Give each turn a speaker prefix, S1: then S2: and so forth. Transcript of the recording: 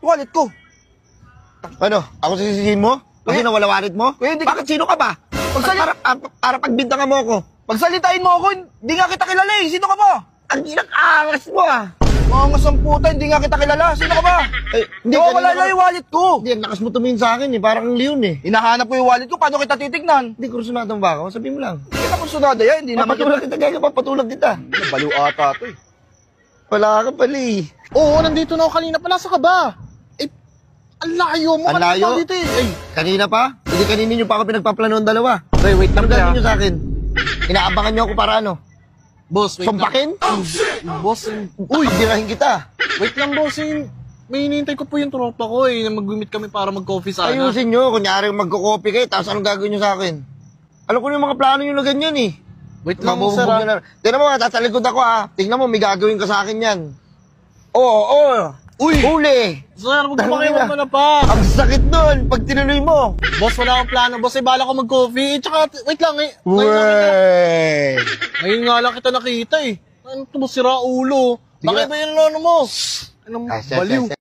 S1: Wallet ko.
S2: Ano? Ako sisisihin mo? Kasi
S1: Kuya,
S2: nawala wallet mo?
S1: kuya, hindi
S2: Bakit sino ka ba? Para pagbintangan mo ako.
S1: Pagsalitain mo ako, hindi nga kita kilala eh. Sino ka ba?
S2: Ang inang-angas mo ah.
S1: Mga ang puta, hindi nga kita kilala. Sino ka ba?
S2: Hindi
S1: Wala na yung wallet ko.
S2: Hindi, ang lakas mo tumingin sa akin eh. Parang leon eh.
S1: Hinahanap ko yung wallet ko, paano kita titignan?
S2: Hindi, kursunado ba ako? Sabihin mo lang.
S1: Hindi kita kursunada yan, hindi naman
S2: Papatulang kita, gaya papatulang kita.
S1: Baliw ata to eh.
S2: Wala ka pala eh.
S3: Oo, nandito na ako kanina pa. Nasa ka ba? Eh, ang layo mo.
S2: Ang
S3: Kanina
S2: layo?
S3: pa dito eh. Ay,
S2: Kanina pa? Hindi kanina nyo pa ako pinagpaplanoon dalawa.
S1: Pre, wait
S2: Ano
S1: lang
S2: gagawin
S1: kaya.
S2: nyo sa akin? Inaabangan nyo ako para ano?
S3: boss, wait
S2: Sumpakin?
S3: lang. Boss,
S2: Uy, dirahin kita.
S3: wait lang boss. May hinihintay ko po yung tropa ko eh. Na mag-meet kami para mag-coffee sana.
S2: Ayusin nyo. Kunyari magko-copy kayo, tapos anong gagawin nyo sa akin? Alam ko na yung mga plano nyo na ganyan eh.
S3: Wait lang,
S2: Mabubugbog
S3: sir.
S2: nyo na. Tingnan mo, tatalikod ako ah. Tingnan mo, may gagawin ka sa akin yan. Oo.
S3: Uy!
S2: Huli!
S3: Sir,
S2: Tangina.
S3: magpapakiwan mo na pa.
S2: Ang sakit nun pag tinuloy mo.
S3: Boss, wala akong plano. Boss, eh, bala ko mag-coffee. Tsaka, wait lang eh.
S2: Wey!
S3: Ngayon nga lang kita nakita eh. Ano to, boss, sira ulo.
S2: Sige
S3: Bakit
S2: na.
S3: ba yun ano mo? Anong
S2: Ah, siya,
S3: baliw?
S2: siya, siya.